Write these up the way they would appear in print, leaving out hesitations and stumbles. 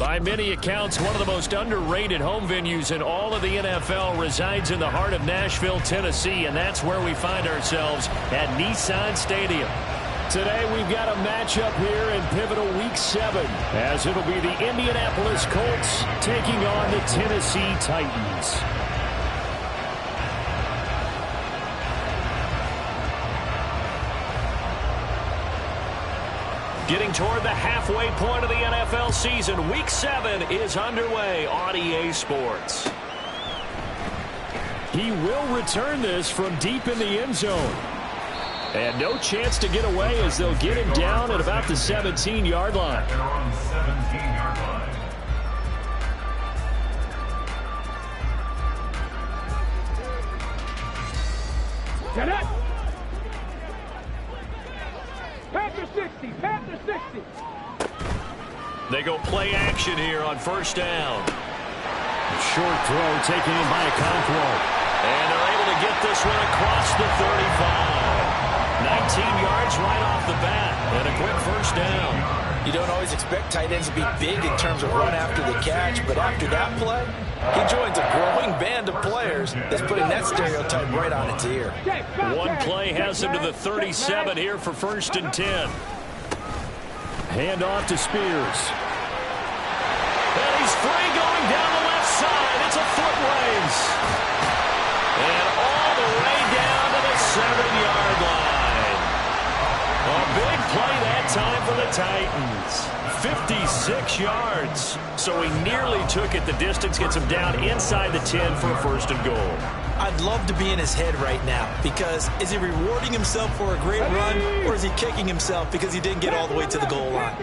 By many accounts, one of the most underrated home venues in all of the NFL resides in the heart of Nashville, Tennessee, and that's where we find ourselves at Nissan Stadium. Today we've got a matchup here in pivotal Week 7, as it'll be the Indianapolis Colts taking on the Tennessee Titans. Getting toward the halfway point of the NFL season, Week 7 is underway on EA Sports. He will return this from deep in the end zone. And no chance to get away as they'll get him down at about the 17-yard line. They're on the 17-yard line. Get it! Panther 60, Panther 60. They go play action here on first down. Short throw taken in by Okonkwo. And they're able to get this one across the 35. 19 yards right off the bat. And a quick first down. You don't always expect tight ends to be big in terms of run after the catch, but after that play, he joins a growing band of players that's putting that stereotype right on its ear. One play has him to the 37 here for first and 10. Hand off to Spears. And he's free going down the left side. It's a foot race. And all the way down to the 7-yard line. A big play that time for the Titans. 56 yards. So he nearly took it the distance, gets him down inside the 10 for a first and goal. I'd love to be in his head right now, because is he rewarding himself for a great run, or is he kicking himself because he didn't get all the way to the goal line?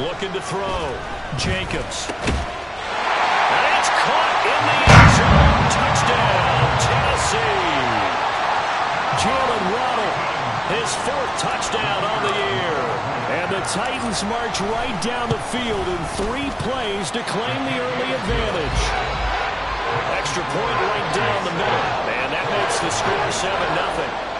Looking to throw. Jacobs. And it's caught in the end zone. Touchdown, Tennessee. Jalen Waddle, his 4th touchdown on the year. And the Titans march right down the field in 3 plays to claim the early advantage. Extra point right down the middle. And that makes the score 7-0.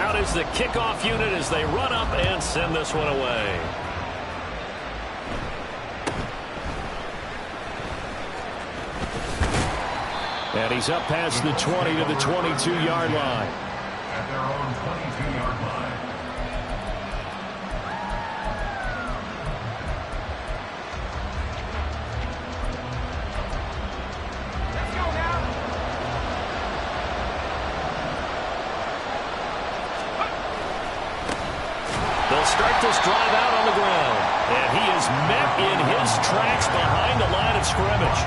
Out is the kickoff unit as they run up and send this one away. And he's up past the 20 to the 22-yard line. At their own 22-yard line. Let's go now. They'll start this drive out on the ground. And he is met in his tracks behind the line of scrimmage.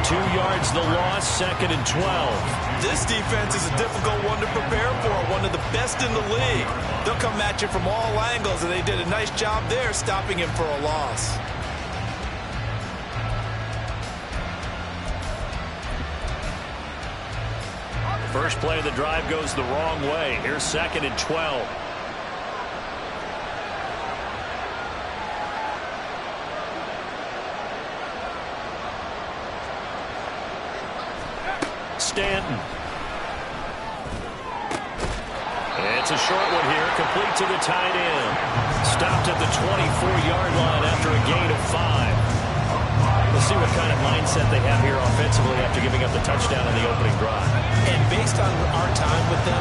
2 yards the loss, 2nd and 12. This defense is a difficult one to prepare for, one of the best in the league. They'll come at you from all angles, and they did a nice job there stopping him for a loss. First play of the drive goes the wrong way. Here's 2nd and 12. Stanton. It's a short one here, complete to the tight end. Stopped at the 24-yard line after a gain of 5. We'll see what kind of mindset they have here offensively after giving up the touchdown on the opening drive. And based on our time with them,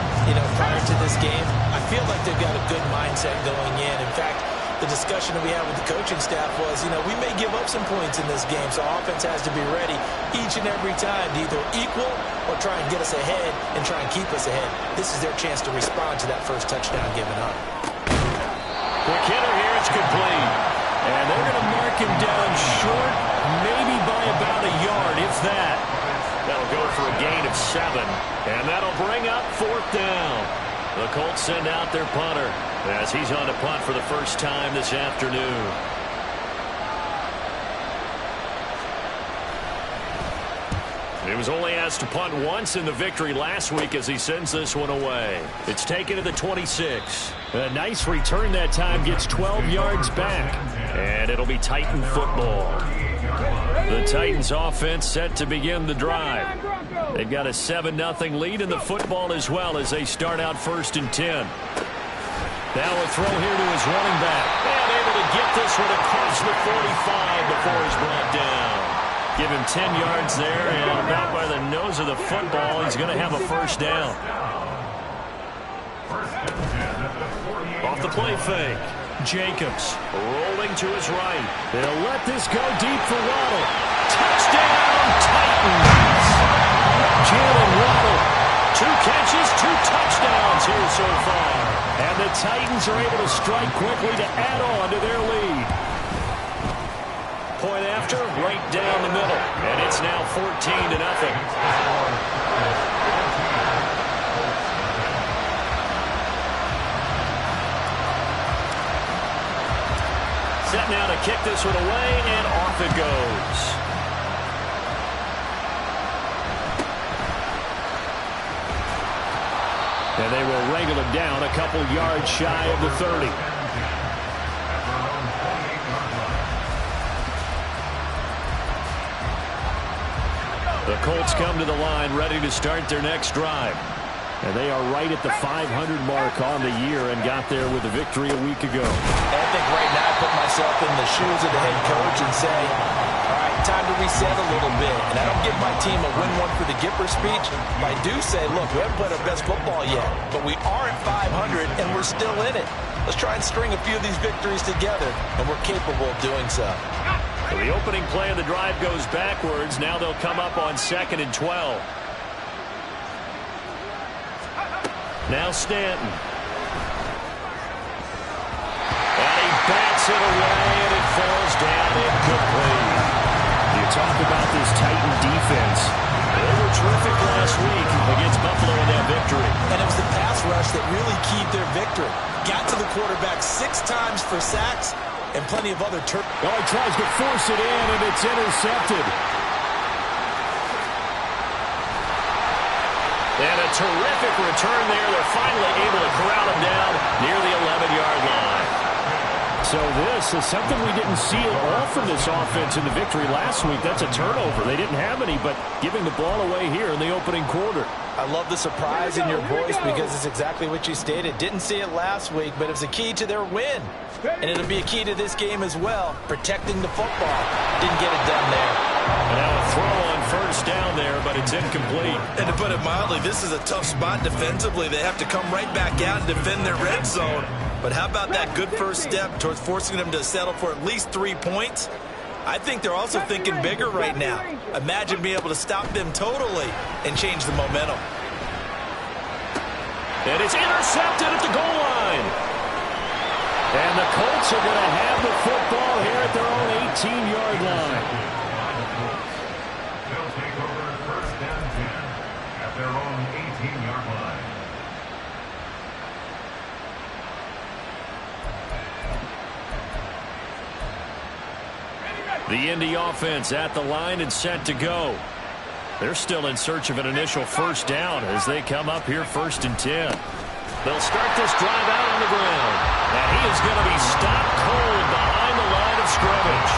prior to this game, I feel like they've got a good mindset going in. In fact, the discussion that we had with the coaching staff was, we may give up some points in this game, so offense has to be ready each and every time to either equal or try and get us ahead and try and keep us ahead. This is their chance to respond to that first touchdown given up. Quick hitter here, it's complete. And they're going to mark him down short, maybe by about a yard, if that. That'll go for a gain of 7, and that'll bring up 4th down. The Colts send out their punter as he's on to punt for the first time this afternoon. He was only asked to punt once in the victory last week as he sends this one away. It's taken to the 26. A nice return that time, gets 12 yards back. And it'll be Titan football. The Titans offense set to begin the drive. They've got a 7-0 lead in the football as well as they start out 1st and 10. Now a throw here to his running back. And able to get this one across the 45 before he's brought down. Give him 10 yards there, and about by the nose of the football, he's going to have a 1st down. Off the play fake. Jacobs rolling to his right. They'll let this go deep for Waddle. Touchdown, Titans! Jalen Waddle, 2 catches, 2 touchdowns here so far. And the Titans are able to strike quickly to add on to their lead. Point after, right down the middle. And it's now 14-0. Set now to kick this one away, and off it goes. And they will wrangle him down a couple yards shy of the 30. The Colts come to the line ready to start their next drive. And they are right at the 500 mark on the year and got there with a victory a week ago. I think right now I put myself in the shoes of the head coach and say, all right, time to reset a little bit. And I don't give my team a win one for the Gipper speech, but I do say, look, we haven't played our best football yet, but we are at 500 and we're still in it. Let's try and string a few of these victories together, and we're capable of doing so. So the opening play of the drive goes backwards. Now they'll come up on 2nd and 12. Now Stanton. And he bats it away, and it falls down incomplete. You talk about this Titan defense. They were terrific last week against Buffalo in that victory. And it was the pass rush that really keyed their victory. Got to the quarterback 6 times for sacks and plenty of other turf. Oh, he tries to force it in, and it's intercepted. And a terrific return there. They're finally able to corral him down near the 11-yard line. So this is something we didn't see at all from this offense in the victory last week. That's a turnover. They didn't have any, but giving the ball away here in the opening quarter. I love the surprise in your voice because it's exactly what you stated. Didn't see it last week, but it was a key to their win. And it'll be a key to this game as well, protecting the football. Didn't get it done there. And now a throw on 1st down there, but it's incomplete. And to put it mildly, this is a tough spot defensively. They have to come right back out and defend their red zone. But how about that good first step towards forcing them to settle for at least 3 points? I think they're also thinking bigger right now. Imagine being able to stop them totally and change the momentum. And it's intercepted at the goal line. And the Colts are going to have the football here at their own 18-yard line. They'll take over 1st and 10 at their own 18-yard line. The Indy offense at the line and set to go. They're still in search of an initial 1st down as they come up here 1st and 10. They'll start this drive out on the ground. And he is going to be stopped cold behind the line of scrimmage.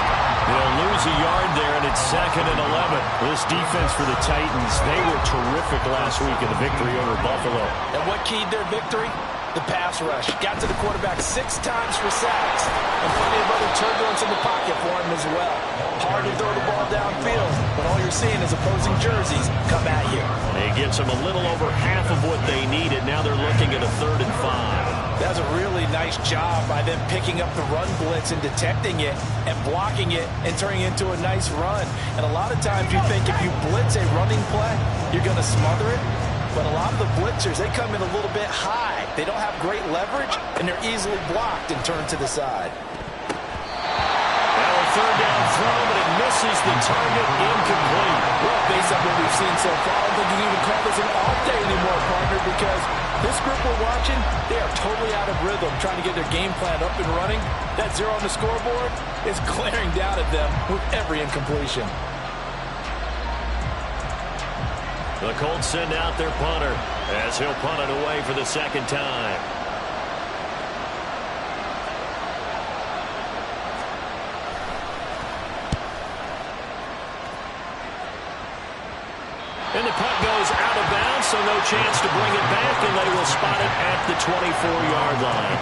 They'll lose a yard there, and it's 2nd and 11. This defense for the Titans, they were terrific last week in the victory over Buffalo. And what keyed their victory? The pass rush. Got to the quarterback 6 times for sacks. And plenty of other turbulence in the pocket for him as well. Hard to throw the ball downfield, but all you're seeing is opposing jerseys come at you. It gets them a little over half of what they needed. Now they're looking at a 3rd and 5. That's a really nice job by them picking up the run blitz and detecting it and blocking it and turning it into a nice run. And a lot of times you think if you blitz a running play, you're going to smother it. But a lot of the blitzers, they come in a little bit high. They don't have great leverage, and they're easily blocked and turned to the side. Now a 3rd down throw, but it misses the target, incomplete. Well, based on what we've seen so far, I don't think you can even call this an off day anymore, partner, because this group we're watching, they are totally out of rhythm, trying to get their game plan up and running. That 0 on the scoreboard is glaring down at them with every incompletion. The Colts send out their punter as he'll punt it away for the 2nd time. And the punt goes out of bounds, so no chance to bring it back, and they will spot it at the 24-yard line.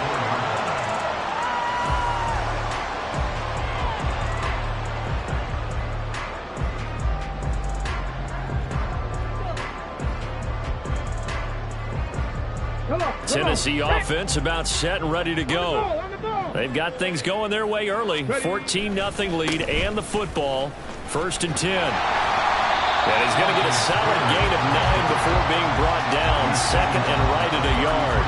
Tennessee offense about set and ready to go. They've got things going their way early. 14-0 lead and the football. 1st and 10. And he's going to get a solid gain of 9 before being brought down. 2nd and right at a yard.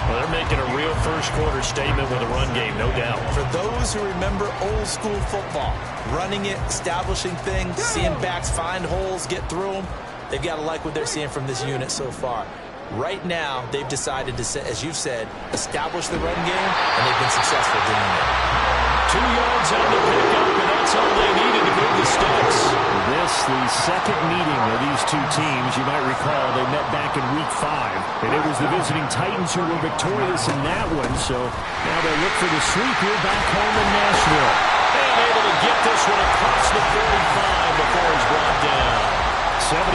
Well, they're making a real first-quarter statement with a run game, no doubt. For those who remember old-school football, running it, establishing things, seeing backs find holes, get through them, they've got to like what they're seeing from this unit so far. Right now, they've decided to, as you've said, establish the run game, and they've been successful doing it. 2 yards on the pickup, and that's all they needed to move the sticks. This, the second meeting of these two teams. You might recall they met back in Week 5, and it was the visiting Titans who were victorious in that one, so now they look for the sweep here back home in Nashville. And able to get this one across the 45 before he's brought down. 76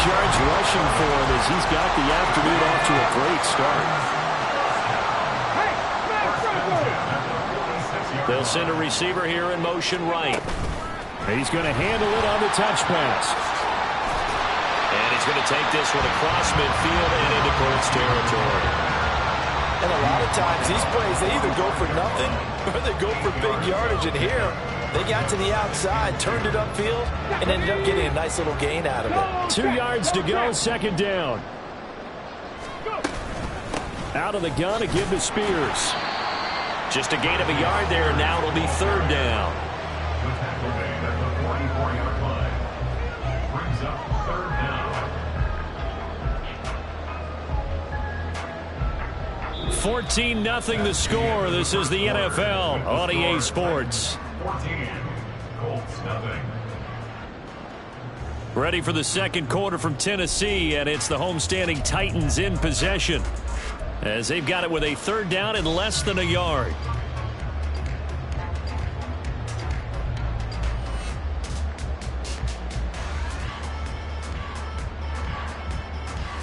yards rushing for him as he's got the afternoon off to a great start. They'll send a receiver here in motion right. He's going to handle it on the touch pass. And he's going to take this one across midfield and into Colts territory. And a lot of times these plays, they either go for nothing or they go for big yardage. And here, they got to the outside, turned it upfield, and ended up getting a nice little gain out of it. 2 yards to go, 2nd down. Out of the gun, a give to Spears. Just a gain of a yard there, and now it'll be 3rd down. The tackle made at the 44-yard line. Brings up 3rd down. 14-0 the score. This is the NFL on EA Sports. 14. Colts nothing. Ready for the second quarter from Tennessee, and it's the homestanding Titans in possession as they've got it with a 3rd down and less than a yard.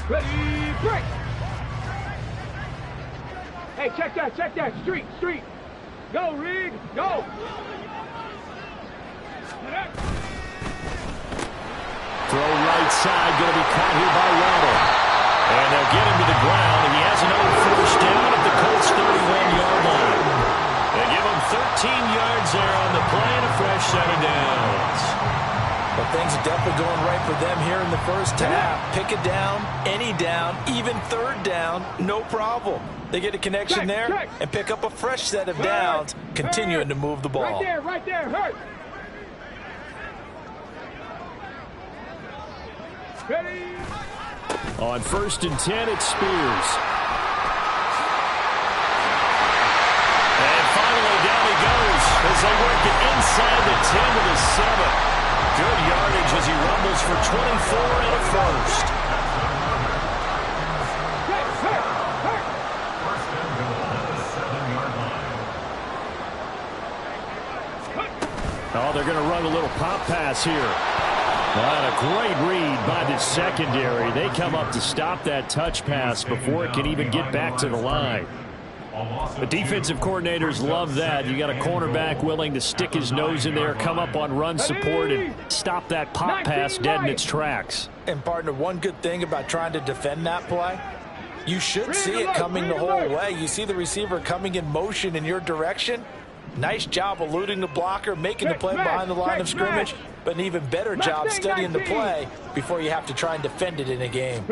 Ready, break. Hey, check that. Street. Go, Reed, go. Throw right side, going to be caught here by Waddle. And they'll get him to the ground, and he has another 1st down at the Colts 31-yard line. They give him 13 yards there on the play and a fresh set of downs. But things are definitely going right for them here in the first half. Pick a down, any down, even 3rd down, no problem. They get a connection there and pick up a fresh set of downs, continuing to move the ball. Right there, hurt. Ready. On 1st and 10, it's Spears. And finally, down he goes as they work it inside the 10 to the 7. Good yardage as he rumbles for 24 and a 1st. First and goal at the 7-yard line. Oh, they're going to run a little pop pass here. Well, a great read by the secondary. They come up to stop that touch pass before it can even get back to the line. The defensive coordinators love that. You got a cornerback willing to stick his nose in there, come up on run support, and stop that pop pass dead in its tracks. And, partner, one good thing about trying to defend that play, you should see it coming the whole way. You see the receiver coming in motion in your direction. Nice job eluding the blocker, making the play behind the line of scrimmage, but an even better job studying the play before you have to try and defend it in a game.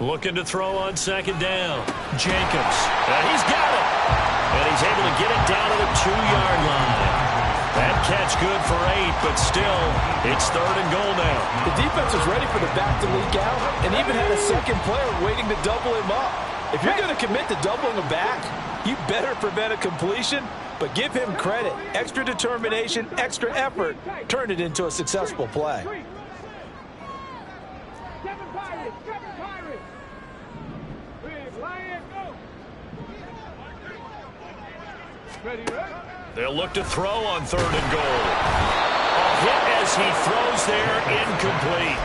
Looking to throw on 2nd down. Jacobs. He's got it. And he's able to get it down to the 2-yard line. That catch good for 8, but still, it's 3rd and goal now. The defense was ready for the back to leak out and even had a second player waiting to double him up. If you're going to commit to doubling him back, you better prevent a completion, but give him credit. Extra determination, extra effort, turn it into a successful play. Seven Pirates. Big Lion, go. Ready. They'll look to throw on 3rd and goal. A hit as he throws there, incomplete.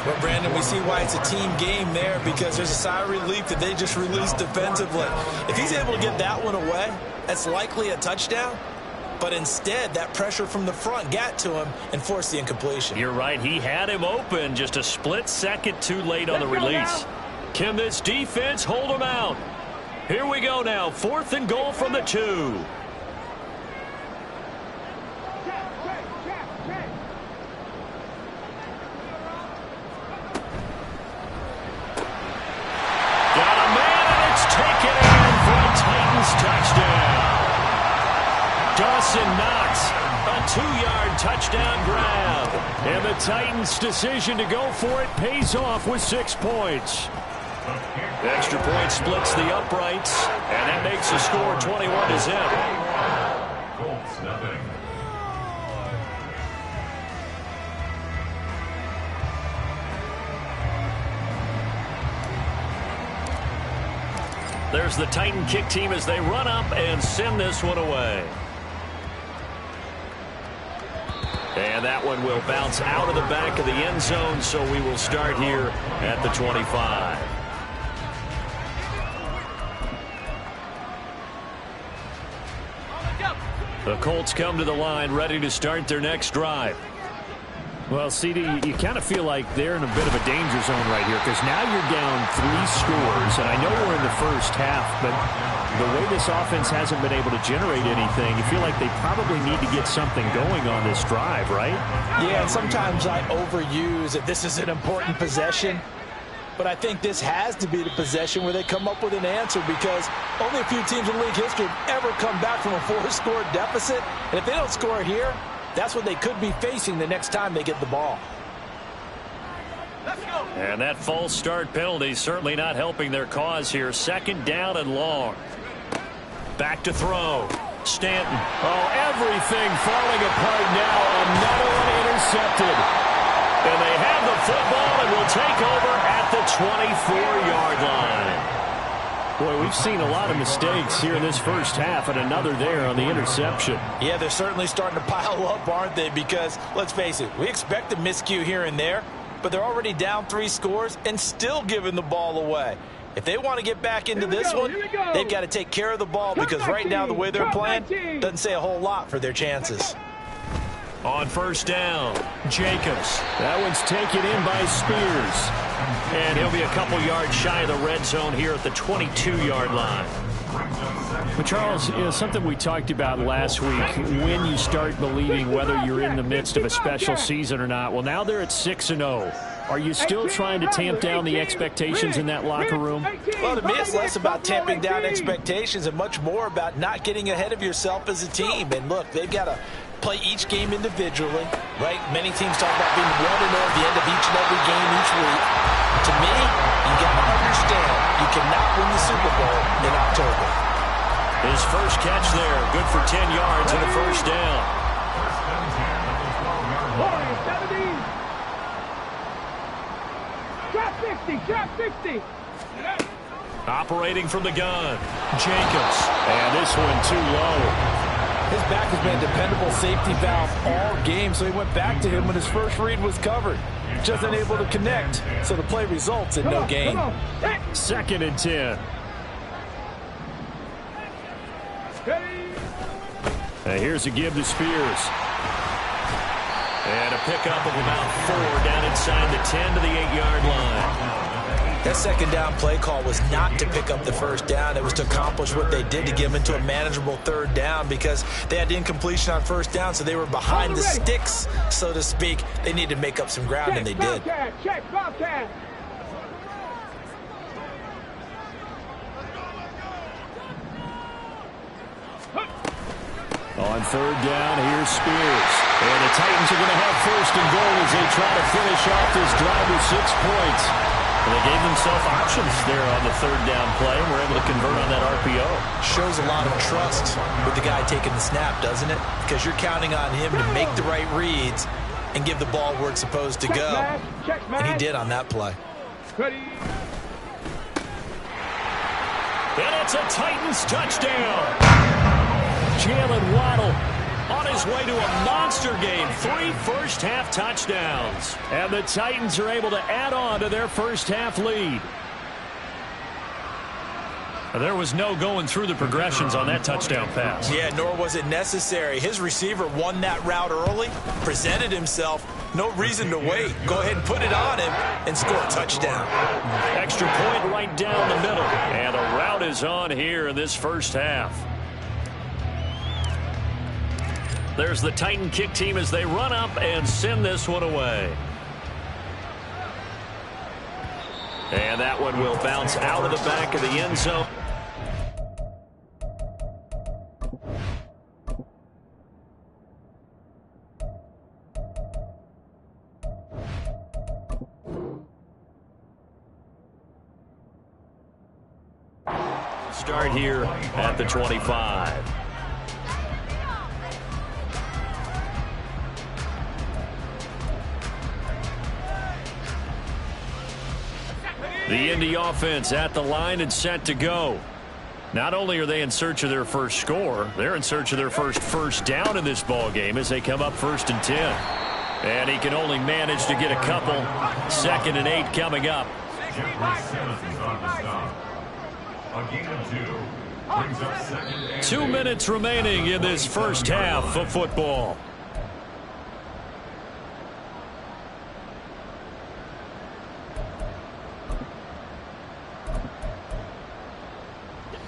Well, Brandon, we see why it's a team game there, because there's a sigh of relief that they just released defensively. If he's able to get that one away, that's likely a touchdown. But instead, that pressure from the front got to him and forced the incompletion. You're right. He had him open, just a split second too late on the release. Can this defense hold him out? Here we go now. 4th and goal from the 2. Knox, a 2-yard touchdown grab. And the Titans' decision to go for it pays off with 6 points. The extra point splits the uprights, and that makes the score 21-0. Colts, nothing. There's the Titan kick team as they run up and send this one away. And that one will bounce out of the back of the end zone, so we will start here at the 25. The Colts come to the line ready to start their next drive. Well, CD, you kind of feel like they're in a bit of a danger zone right here, because now you're down 3 scores, and I know we're in the first half, but the way this offense hasn't been able to generate anything, you feel like they probably need to get something going on this drive, right? Yeah, and sometimes I overuse that this is an important possession, but I think this has to be the possession where they come up with an answer, because only a few teams in league history have ever come back from a 4-score deficit, and if they don't score here, that's what they could be facing the next time they get the ball. Let's go. And that false start penalty certainly not helping their cause here. 2nd down and long. Back to throw. Stanton. Oh, everything falling apart now. Another one intercepted. And they have the football and will take over at the 24-yard line. Boy, we've seen a lot of mistakes here in this first half, and another there on the interception. Yeah, they're certainly starting to pile up, aren't they? Because, let's face it, we expect a miscue here and there, but they're already down 3 scores and still giving the ball away. If they want to get back into this one, they've got to take care of the ball, because right now the way they're playing doesn't say a whole lot for their chances. On 1st down, Jacobs. That one's taken in by Spears. And he'll be a couple yards shy of the red zone here at the 22-yard line. But Charles, you know, something we talked about last week, when you start believing whether you're in the midst of a special season or not. Well, now they're at 6-0. Are you still trying to tamp down the expectations in that locker room? Well, to me, it's less about tamping down expectations and much more about not getting ahead of yourself as a team. And look, they've got to play each game individually, right? Many teams talk about being 1-0 at the end of each and every game each week. To me, you got to understand you cannot win the Super Bowl in October. His first catch there, good for 10 yards and a 1st down. Drop 60. Operating from the gun, Jacobs. And this one too low. His back has been a dependable safety valve all game, so he went back to him when his first read was covered. Just unable to connect, so the play results in no gain. 2nd and 10. And here's a give to Spears. And a pickup of about 4 down inside the 10 to the 8-yard line. That 2nd down play call was not to pick up the 1st down. It was to accomplish what they did to get them into a manageable 3rd down, because they had incompletion on 1st down, so they were behind the sticks, so to speak. They needed to make up some ground, and they did. Check, Bobcat. On 3rd down, here's Spears. And the Titans are going to have 1st and goal as they try to finish off this drive with 6 points. And they gave themselves options there on the 3rd down play and were able to convert on that RPO. Shows a lot of trust with the guy taking the snap, doesn't it? Because you're counting on him to make the right reads and give the ball where it's supposed to go. And he did on that play. And it's a Titans touchdown. Jalen Waddle on his way to a monster game. 3 first-half touchdowns. And the Titans are able to add on to their first-half lead. There was no going through the progressions on that touchdown pass. Yeah, nor was it necessary. His receiver won that route early, presented himself. No reason to wait. Go ahead and put it on him and score a touchdown. Extra point right down the middle. And the route is on here in this first half. There's the Titan kick team as they run up and send this one away. And that one will bounce out of the back of the end zone. Start here at the 25. The Indy offense at the line and set to go. Not only are they in search of their first score, they're in search of their first down in this ball game as they come up 1st and 10. And he can only manage to get a couple. 2nd and 8 coming up. A gain of 2 brings up 2nd and 2 minutes remaining in this first half of football.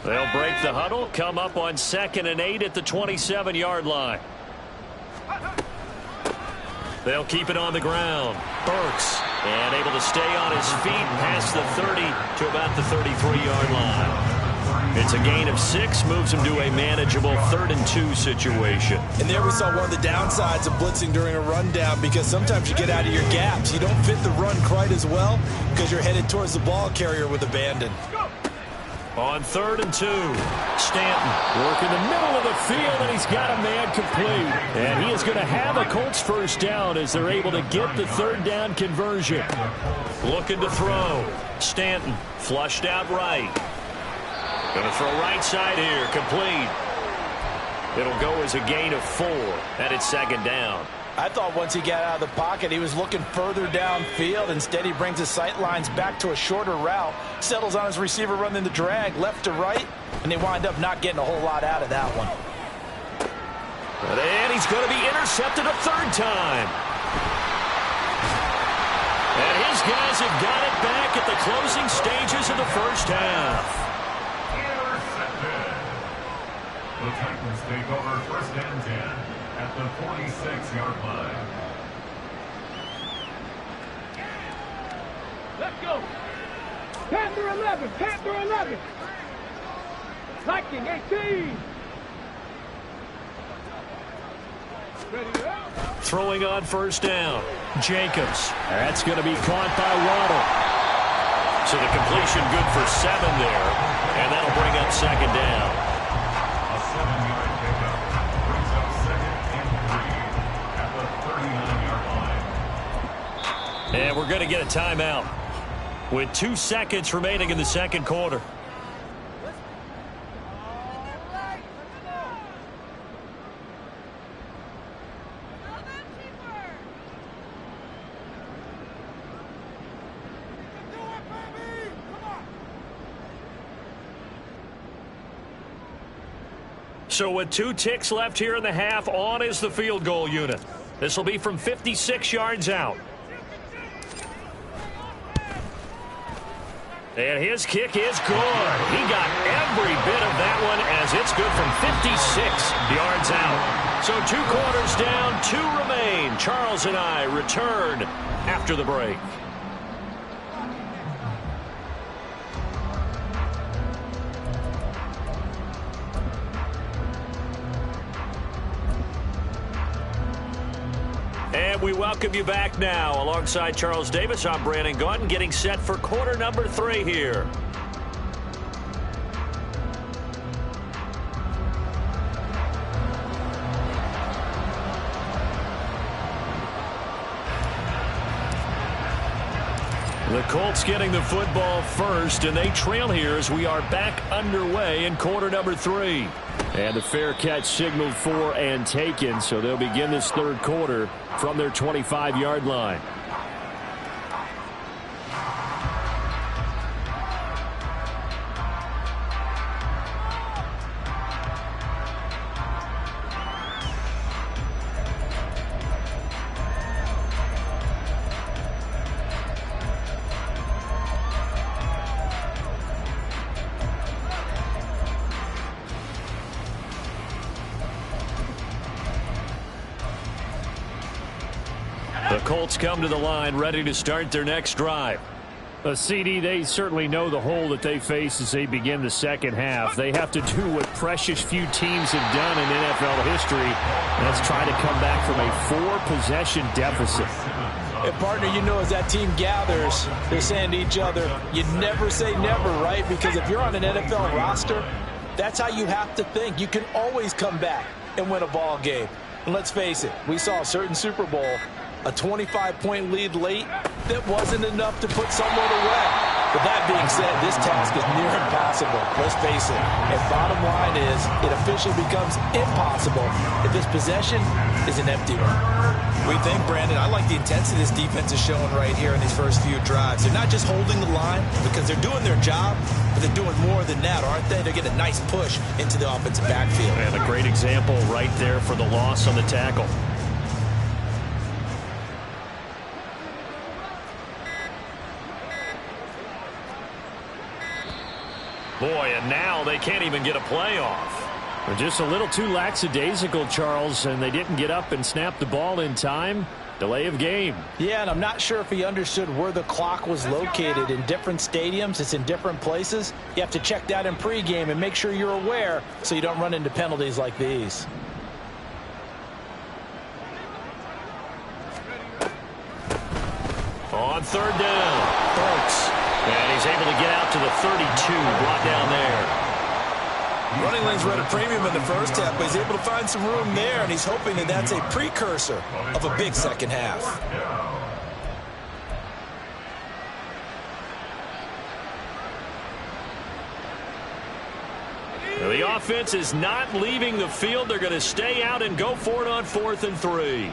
They'll break the huddle, come up on 2nd and 8 at the 27-yard line. They'll keep it on the ground. Burks, and able to stay on his feet past the 30 to about the 33-yard line. It's a gain of 6, moves him to a manageable 3rd and 2 situation. And there we saw one of the downsides of blitzing during a rundown, because sometimes you get out of your gaps. You don't fit the run quite as well because you're headed towards the ball carrier with abandon. On 3rd and 2, Stanton working the middle of the field, and he's got a man complete. And he is going to have a Colts first down as they're able to get the 3rd down conversion. Looking to throw. Stanton flushed out right. Going to throw right side here, complete. It'll go as a gain of 4, and it's 2nd down. I thought once he got out of the pocket, he was looking further downfield. Instead, he brings his sight lines back to a shorter route, settles on his receiver running the drag left to right, and they wind up not getting a whole lot out of that one. And he's going to be intercepted a 3rd time. And his guys have got it back at the closing stages of the first half. intercepted. The Titans take over 1st and 10 at the 46-yard line. Let's go. Panther 11. Panther 11. Viking 18. Ready to go. Throwing on 1st down. Jacobs. That's going to be caught by Waddle. So the completion good for 7 there. And that'll bring up 2nd down. A 7-yard pickup brings up 2nd and 3 at the 39-yard line. And we're going to get a timeout with 2 seconds remaining in the 2nd quarter. So with 2 ticks left here in the half, on is the field goal unit. This will be from 56 yards out. And his kick is good. He got every bit of that one as it's good from 56 yards out. So 2 quarters down, 2 remain. Charles and I return after the break. And we welcome you back now. Alongside Charles Davis, I'm Brandon Gaudin, getting set for quarter number 3 here. The Colts getting the football first, and they trail here as we are back underway in quarter number 3. And the fair catch signaled for and taken, so they'll begin this third quarter from their 25-yard line. The Colts come to the line ready to start their next drive. CD, they certainly know the hole that they face as they begin the second half. They have to do what precious few teams have done in NFL history, and that's try to come back from a 4-possession deficit. And partner, you know, as that team gathers, they're saying to each other, you never say never, right? Because if you're on an NFL roster, that's how you have to think. You can always come back and win a ball game. And let's face it, we saw a certain Super Bowl, a 25-point lead late that wasn't enough to put someone away. But that being said, this task is near impossible. Let's face it. And bottom line is, it officially becomes impossible if this possession is an empty one. We think, Brandon, I like the intensity this defense is showing right here in these first few drives. They're not just holding the line because they're doing their job, but they're doing more than that, aren't they? They're getting a nice push into the offensive backfield. And a great example right there for the loss on the tackle. Boy, and now they can't even get a playoff. They're just a little too lackadaisical, Charles, and they didn't get up and snap the ball in time. Delay of game. Yeah, and I'm not sure if he understood where the clock was located. In different stadiums, it's in different places. You have to check that in pregame and make sure you're aware so you don't run into penalties like these. On third down, Burks. And he's able to get out to the 32, brought down there. Running lanes were at a premium in the first half, but he's able to find some room there, and he's hoping that that's a precursor of a big second half. Now the offense is not leaving the field. They're going to stay out and go for it on 4th and 3.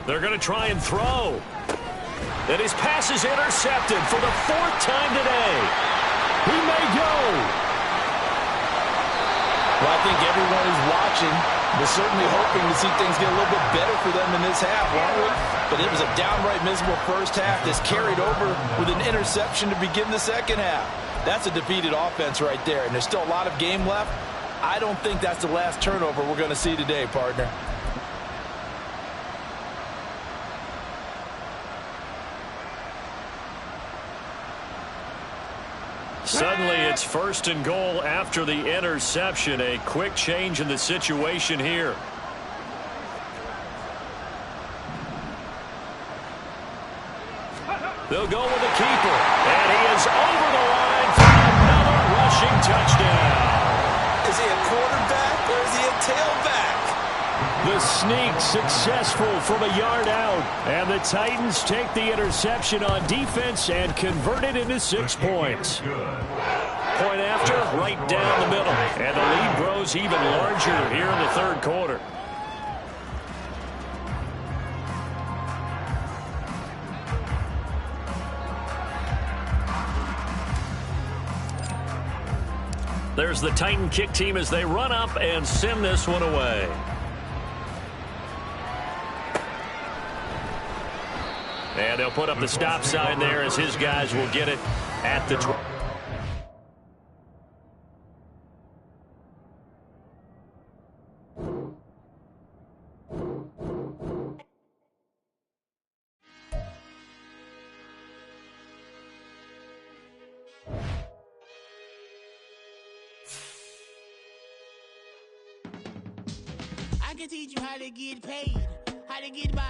They're going to try and throw. And his pass is intercepted for the 4th time today. He may go. Well, I think everyone who's watching was certainly hoping to see things get a little bit better for them in this half, weren't we? But it was a downright miserable first half that's carried over with an interception to begin the second half. That's a defeated offense right there, and there's still a lot of game left. I don't think that's the last turnover we're going to see today, partner. Suddenly it's 1st and goal after the interception. A quick change in the situation here. They'll go with the keeper. And he is over the line for another rushing touchdown. Is he a quarterback or is he a tailback? The sneak successful from a yard out. And the Titans take the interception on defense and convert it into 6 points. Point after, right down the middle. And the lead grows even larger here in the third quarter. There's the Titan kick team as they run up and send this one away. And they'll put up the stop sign there as his guys will get it at the 12. I can teach you how to get paid, how to get by,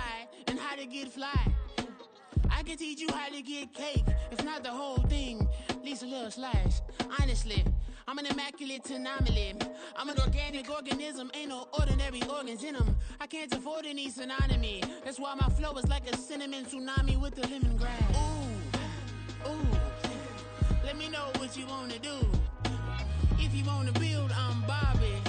and how to get fly. I can teach you how to get cake. If not the whole thing, at least a little slice. Honestly, I'm an immaculate anomaly. I'm an organic organism, ain't no ordinary organs in them. I can't afford any synonymy. That's why my flow is like a cinnamon tsunami with the lemongrass. Ooh, ooh. Let me know what you wanna do. If you wanna build, I'm Bobby.